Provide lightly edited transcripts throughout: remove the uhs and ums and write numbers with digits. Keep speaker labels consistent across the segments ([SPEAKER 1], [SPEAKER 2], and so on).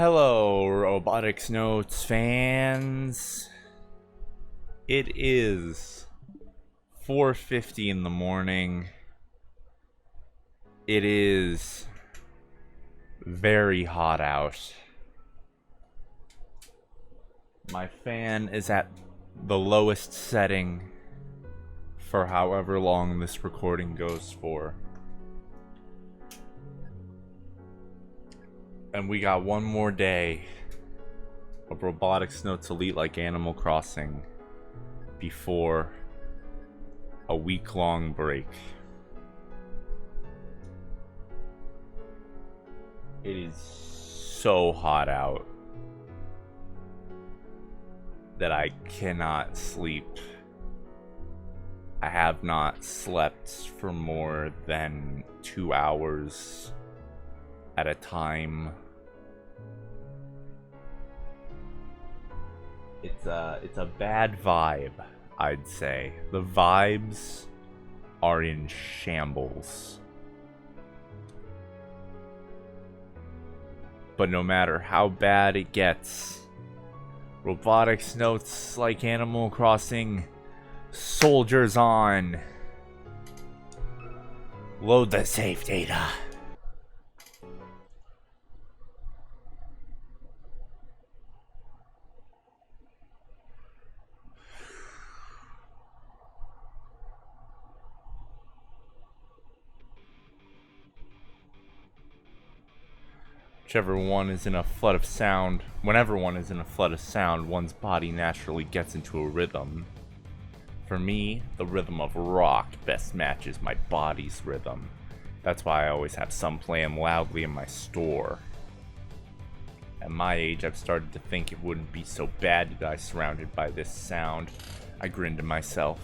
[SPEAKER 1] Hello, Robotics Notes fans. It is 4:50 in the morning. It is very hot out. My fan is at the lowest setting for however long this recording goes for. And we got one more day of Robotics Notes Elite like Animal Crossing before a week-long break. It is so hot out that I cannot sleep. I have not slept for more than 2 hours at a time. It's a bad vibe, I'd say. The vibes are in shambles. But no matter how bad it gets, Robotics Notes like Animal Crossing soldiers on. Load the save data. Whichever one is in a flood of sound, whenever one is in a flood of sound, one's body naturally gets into a rhythm. For me, the rhythm of rock best matches my body's rhythm. That's why I always have some playing loudly in my store. At my age, I've started to think it wouldn't be so bad to die surrounded by this sound. I grinned to myself.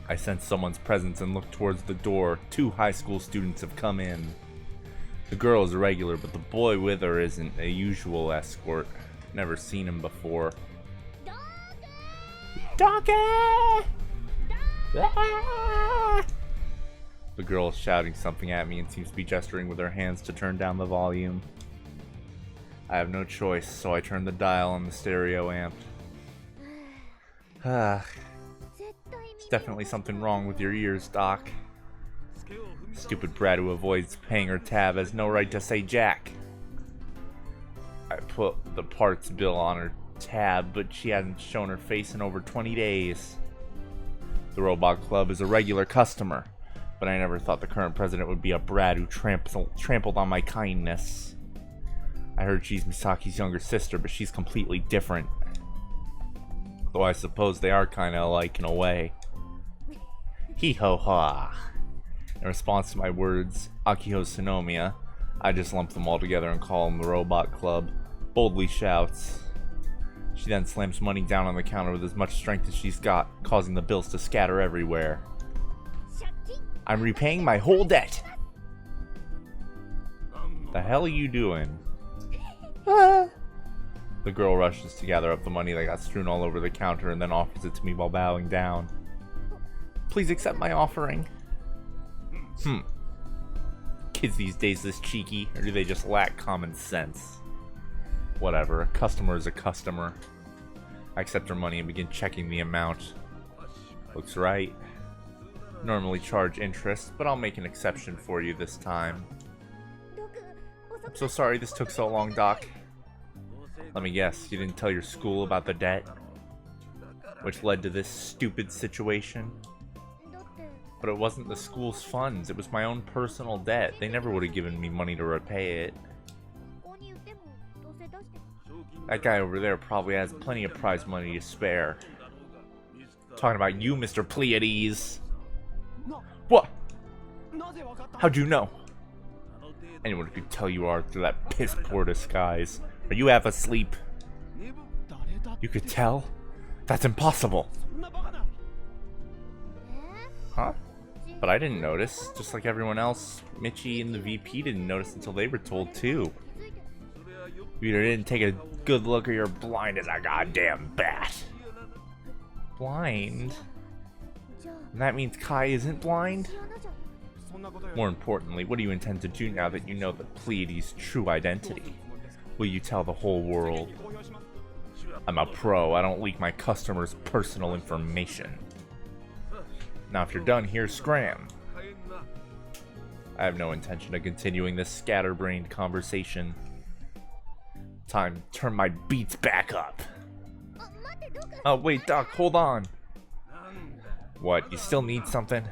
[SPEAKER 1] I sensed someone's presence and looked towards the door. 2 high school students have come in. The girl is a regular, but the boy with her isn't a usual escort. Never seen him before. Donkey! Ah! The girl is shouting something at me and seems to be gesturing with her hands to turn down the volume. I have no choice, so I turn the dial on the stereo amp. There's definitely something wrong with your ears, Doc. Stupid brat who avoids paying her tab has no right to say jack. I put the parts bill on her tab, but she hasn't shown her face in over 20 days. The Robot Club is a regular customer, but I never thought the current president would be a brat who trampled on my kindness. I heard she's Misaki's younger sister, but she's completely different. Though I suppose they are kinda alike in a way. Hee-ho-ha. In response to my words, Akiho Sinomiya, I just lump them all together and call him the Robot Club, boldly shouts. She then slams money down on the counter with as much strength as she's got, causing the bills to scatter everywhere. I'm repaying my whole debt! The hell are you doing? The girl rushes to gather up the money that got strewn all over the counter and then offers it to me while bowing down. Please accept my offering. Kids these days this cheeky, or do they just lack common sense? Whatever, a customer is a customer. I accept her money and begin checking the amount. Looks right. Normally charge interest, but I'll make an exception for you this time. I'm so sorry this took so long, Doc. Let me guess, you didn't tell your school about the debt? Which led to this stupid situation? But it wasn't the school's funds, it was my own personal debt. They never would have given me money to repay it. That guy over there probably has plenty of prize money to spare. Talking about you, Mr. Pleiades. What? How'd you know? Anyone could tell you are through that piss poor disguise. Are you half asleep? You could tell? That's impossible. Huh? But I didn't notice, just like everyone else. Michi and the VP didn't notice until they were told too. You either didn't take a good look or you're blind as a goddamn bat. Blind? And that means Kai isn't blind? More importantly, what do you intend to do now that you know the Pleiades' true identity? Will you tell the whole world? I'm a pro, I don't leak my customers' personal information. Now if you're done here, scram. I have no intention of continuing this scatterbrained conversation. Time to turn my beats back up. Oh wait, Doc, hold on. What, you still need something?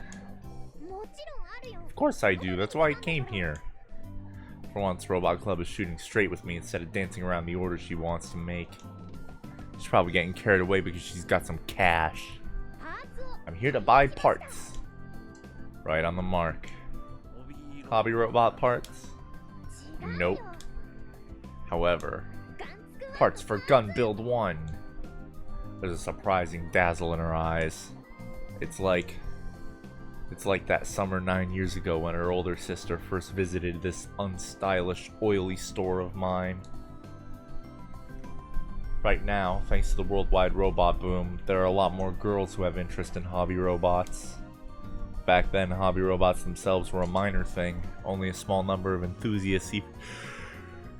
[SPEAKER 1] Of course I do, that's why I came here. For once, Robot Club is shooting straight with me instead of dancing around the orders she wants to make. She's probably getting carried away because she's got some cash. I'm here to buy parts. Right on the mark. Hobby robot parts? Nope. However, parts for Gun Build 1. There's a surprising dazzle in her eyes. It's like that summer 9 years ago when her older sister first visited this unstylish, oily store of mine. Right now, thanks to the worldwide robot boom, there are a lot more girls who have interest in hobby robots. Back then, hobby robots themselves were a minor thing. Only a small number of enthusiasts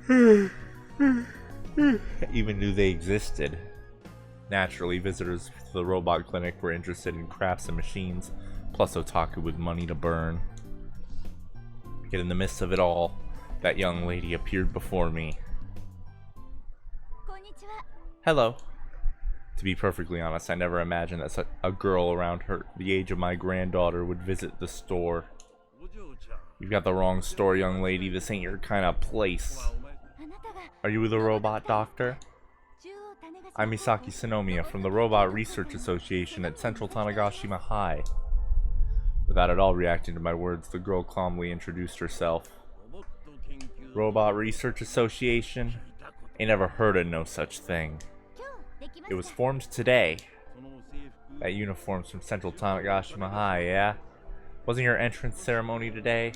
[SPEAKER 1] even knew they existed. Naturally, visitors to the robot clinic were interested in crafts and machines, plus otaku with money to burn. Yet in the midst of it all, that young lady appeared before me. Hello. To be perfectly honest, I never imagined that a girl around the age of my granddaughter would visit the store. You've got the wrong store, young lady. This ain't your kind of place. Are you the robot doctor? I'm Misaki Sonomiya from the Robot Research Association at Central Tanegashima High. Without at all reacting to my words, the girl calmly introduced herself. Robot Research Association? Ain't never heard of no such thing. It was formed today. That uniform's from Central Tanegashima High, yeah? Wasn't your entrance ceremony today?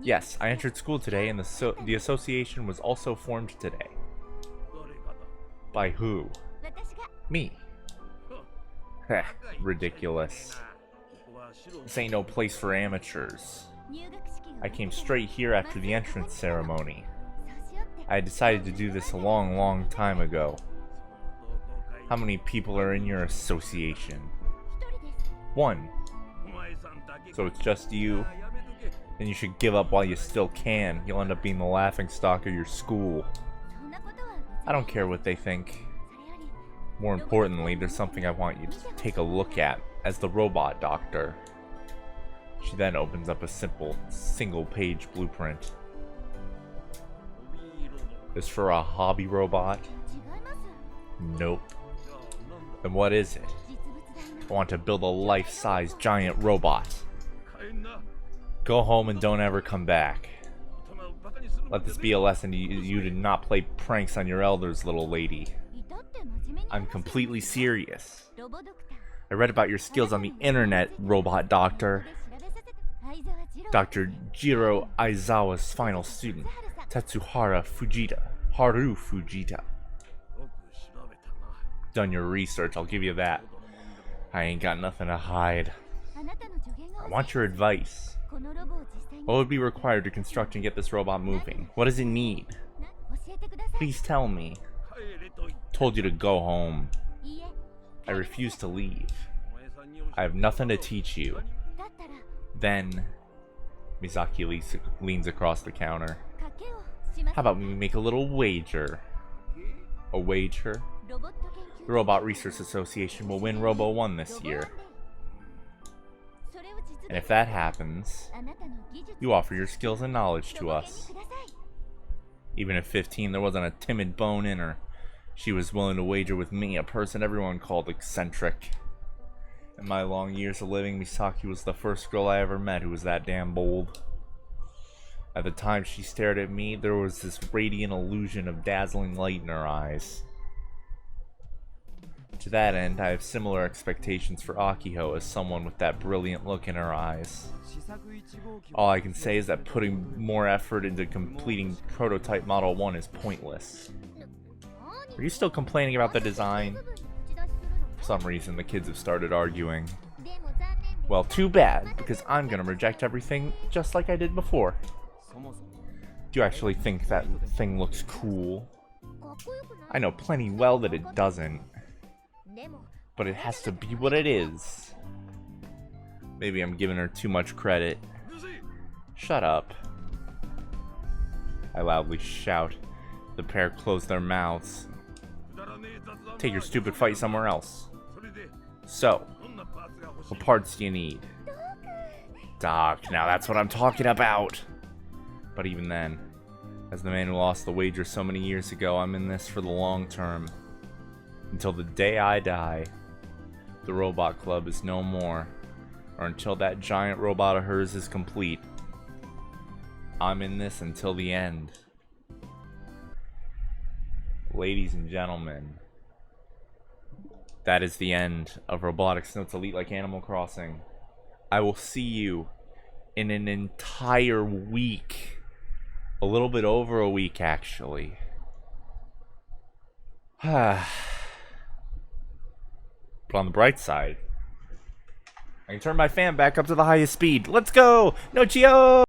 [SPEAKER 1] Yes, I entered school today and the association was also formed today. By who? Me. Heh, ridiculous. This ain't no place for amateurs. I came straight here after the entrance ceremony. I decided to do this a long time ago. How many people are in your association? 1. So it's just you? Then you should give up while you still can. You'll end up being the laughingstock of your school. I don't care what they think. More importantly, there's something I want you to take a look at as the robot doctor. She then opens up a simple, single-page blueprint. Is for a hobby robot? Nope. Then what is it? I want to build a life-size giant robot. Go home and don't ever come back. Let this be a lesson to you to not play pranks on your elders, little lady. I'm completely serious. I read about your skills on the internet, robot doctor. Dr. Jiro Aizawa's final student, Haru Fujita. Done your research, I'll give you that. I ain't got nothing to hide. I want your advice. What would be required to construct and get this robot moving? What does it need? Please tell me. Told you to go home. I refuse to leave. I have nothing to teach you. Then, Misaki leans across the counter. How about we make a little wager? A wager? The Robot Research Association will win Robo 1 this year. And if that happens, you offer your skills and knowledge to us. Even at 15, there wasn't a timid bone in her. She was willing to wager with me, a person everyone called eccentric. In my long years of living, Misaki was the first girl I ever met who was that damn bold. At the time she stared at me, there was this radiant illusion of dazzling light in her eyes. To that end, I have similar expectations for Akiho as someone with that brilliant look in her eyes. All I can say is that putting more effort into completing Prototype Model 1 is pointless. Are you still complaining about the design? For some reason, the kids have started arguing. Well, too bad, because I'm gonna reject everything just like I did before. Do you actually think that thing looks cool? I know plenty well that it doesn't. But it has to be what it is. Maybe I'm giving her too much credit. Shut up. I loudly shout. The pair close their mouths. Take your stupid fight somewhere else. So, what parts do you need? Doc, now that's what I'm talking about. But even then, as the man who lost the wager so many years ago, I'm in this for the long term. Until the day I die. The robot club is no more. Or until that giant robot of hers is complete. I'm in this until the end. Ladies and gentlemen, that is the end of Robotics Notes Elite like Animal Crossing. I will see you in an entire week. A little bit over a week, actually. But on the bright side, I can turn my fan back up to the highest speed. Let's go! No, Chio!